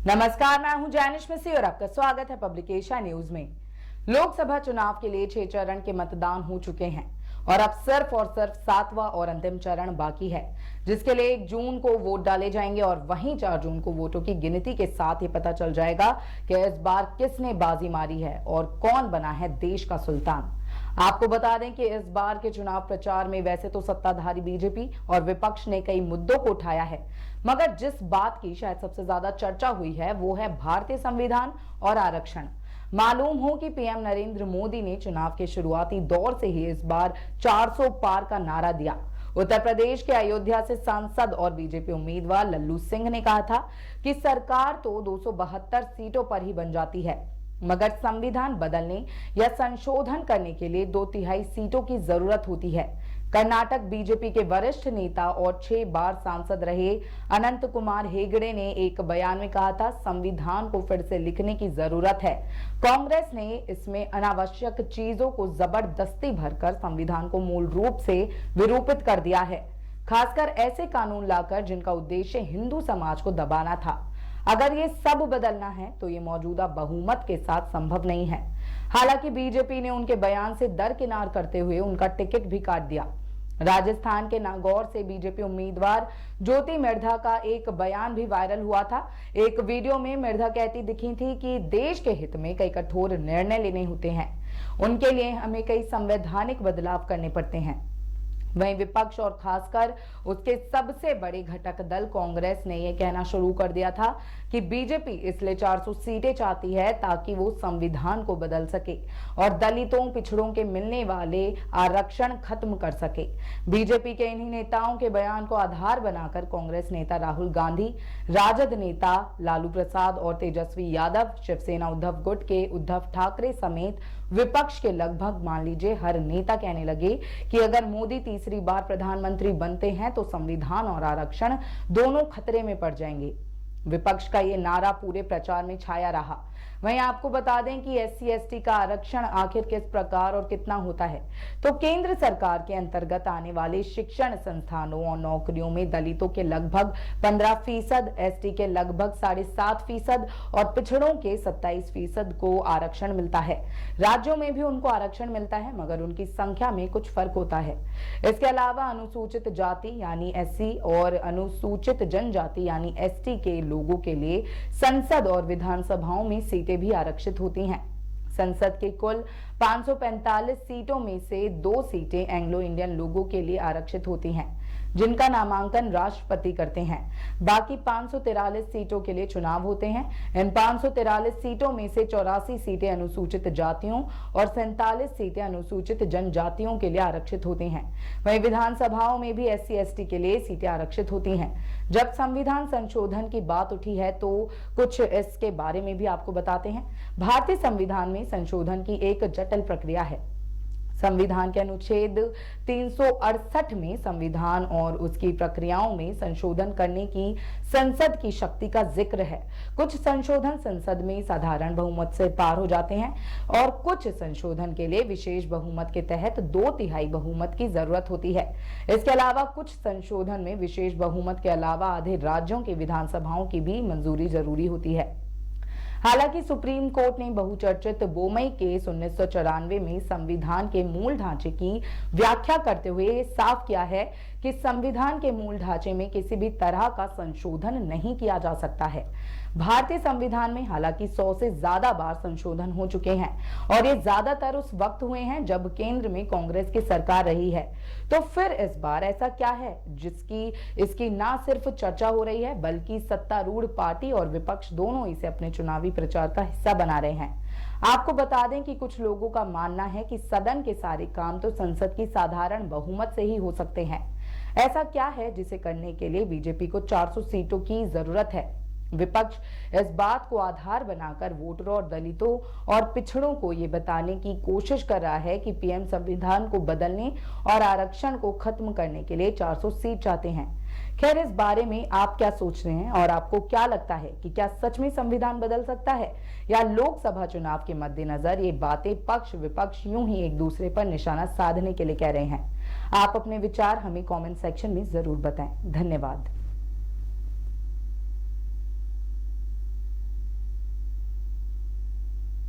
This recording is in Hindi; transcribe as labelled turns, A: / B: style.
A: नमस्कार, मैं हूं जैनिश मिसी और आपका स्वागत है पब्लिक एशिया न्यूज में। लोकसभा चुनाव के लिए 6 चरण के मतदान हो चुके हैं और अब सिर्फ और सिर्फ 7वां और अंतिम चरण बाकी है, जिसके लिए 1 जून को वोट डाले जाएंगे और वहीं 4 जून को वोटों की गिनती के साथ ही पता चल जाएगा कि इस बार किसने बाजी मारी है और कौन बना है देश का सुल्तान। आपको बता दें कि इस बार के चुनाव प्रचार में वैसे तो सत्ताधारी बीजेपी और विपक्ष ने कई मुद्दों को उठाया है, मगर जिस बात की शायद सबसे ज्यादा चर्चा हुई है वो है भारतीय संविधान और आरक्षण। मालूम हो कि पीएम नरेंद्र मोदी ने चुनाव के शुरुआती दौर से ही इस बार 400 पार का नारा दिया। उत्तर प्रदेश के अयोध्या से सांसद और बीजेपी उम्मीदवार लल्लू सिंह ने कहा था कि सरकार तो 272 सीटों पर ही बन जाती है, मगर संविधान बदलने या संशोधन करने के लिए 2/3 सीटों की जरूरत होती है। कर्नाटक बीजेपी के वरिष्ठ नेता और 6 बार सांसद रहे अनंत कुमार हेगड़े ने एक बयान में कहा था, संविधान को फिर से लिखने की जरूरत है। कांग्रेस ने इसमें अनावश्यक चीजों को जबरदस्ती भरकर संविधान को मूल रूप से विरूपित कर दिया है, खासकर ऐसे कानून लाकर जिनका उद्देश्य हिंदू समाज को दबाना था। अगर ये सब बदलना है तो ये मौजूदा बहुमत के साथ संभव नहीं है। हालांकि बीजेपी ने उनके बयान से दरकिनार करते हुए उनका टिकट भी काट दिया। राजस्थान के नागौर से बीजेपी उम्मीदवार ज्योति मिर्धा का एक बयान भी वायरल हुआ था। एक वीडियो में मिर्धा कहती दिखी थी कि देश के हित में कई कठोर निर्णय लेने होते हैं, उनके लिए हमें कई संवैधानिक बदलाव करने पड़ते हैं। वहीं विपक्ष और खासकर उसके सबसे बड़े घटक दल कांग्रेस ने यह कहना शुरू कर दिया था कि बीजेपी इसलिए 400 सीटें चाहती है ताकि वो संविधान को बदल सके और दलितों पिछड़ों के मिलने वाले आरक्षण खत्म कर सके। बीजेपी के इन्हीं नेताओं के बयान को आधार बनाकर कांग्रेस नेता राहुल गांधी, राजद नेता लालू प्रसाद और तेजस्वी यादव, शिवसेना उद्धव गुट के उद्धव ठाकरे समेत विपक्ष के लगभग मान लीजिए हर नेता कहने लगे कि अगर मोदी तीसरी बार प्रधानमंत्री बनते हैं तो संविधान और आरक्षण दोनों खतरे में पड़ जाएंगे। विपक्ष का ये नारा पूरे प्रचार में छाया रहा। वहीं आपको बता दें कि SC/ST का आरक्षण आखिर किस प्रकार और कितना होता है, तो केंद्र सरकार के अंतर्गत आने वाले शिक्षण संस्थानों और नौकरियों में दलितों के लगभग 15%, ST के लगभग 7.5% और पिछड़ों के 27% को आरक्षण मिलता है। राज्यों में भी उनको आरक्षण मिलता है, मगर उनकी संख्या में कुछ फर्क होता है। इसके अलावा अनुसूचित जाति यानी SC और अनुसूचित जनजाति यानी ST के लोगों के लिए संसद और विधानसभाओं में सीटें भी आरक्षित होती हैं। संसद के कुल 545 सीटों में से 2 सीटें एंग्लो इंडियन लोगों के लिए आरक्षित होती हैं, जिनका नामांकन राष्ट्रपति करते हैं। बाकी 543 सीटों के लिए चुनाव होते हैं। इन 543 सीटों में से 84 सीटें अनुसूचित जातियों और 47 सीटें अनुसूचित जनजातियों के लिए आरक्षित होती हैं। वहीं विधानसभाओं में भी SC/ST के लिए सीटें आरक्षित होती हैं। जब संविधान संशोधन की बात उठी है तो कुछ इसके बारे में भी आपको बताते हैं। भारतीय संविधान में संशोधन की एक जटिल प्रक्रिया है। संविधान के अनुच्छेद 368 में संविधान और उसकी प्रक्रियाओं में संशोधन करने की संसद की शक्ति का जिक्र है। कुछ संशोधन संसद में साधारण बहुमत से पार हो जाते हैं और कुछ संशोधन के लिए विशेष बहुमत के तहत 2/3 बहुमत की जरूरत होती है। इसके अलावा कुछ संशोधन में विशेष बहुमत के अलावा आधे राज्यों की विधानसभाओं की भी मंजूरी जरूरी होती है। हालांकि सुप्रीम कोर्ट ने बहुचर्चित बोमई केस 1994 में संविधान के मूल ढांचे की व्याख्या करते हुए साफ किया है कि संविधान के मूल ढांचे में किसी भी तरह का संशोधन नहीं किया जा सकता है। भारतीय संविधान में हालांकि 100 से ज्यादा बार संशोधन हो चुके हैं और ये ज्यादातर उस वक्त हुए हैं जब केंद्र में कांग्रेस की सरकार रही है। तो फिर इस बार ऐसा क्या है जिसकी इसकी ना सिर्फ चर्चा हो रही है बल्कि सत्तारूढ़ पार्टी और विपक्ष दोनों इसे अपने चुनावी प्रचार का हिस्सा बना रहे हैं। आपको बता दें कि कुछ लोगों का मानना है कि सदन के सारे काम तो संसद की साधारण बहुमत से ही हो सकते हैं। ऐसा क्या है जिसे करने के लिए बीजेपी को 400 सीटों की जरूरत है? विपक्ष इस बात को आधार बनाकर वोटरों और दलितों और पिछड़ों को ये बताने की कोशिश कर रहा है कि पीएम संविधान को बदलने और आरक्षण को खत्म करने के लिए 400 सीट चाहते हैं। खैर, इस बारे में आप क्या सोच रहे हैं और आपको क्या लगता है कि क्या सच में संविधान बदल सकता है या लोकसभा चुनाव के मद्देनजर ये बातें पक्ष विपक्ष यूं ही एक दूसरे पर निशाना साधने के लिए कह रहे हैं? आप अपने विचार हमें कमेंट सेक्शन में जरूर बताएं। धन्यवाद।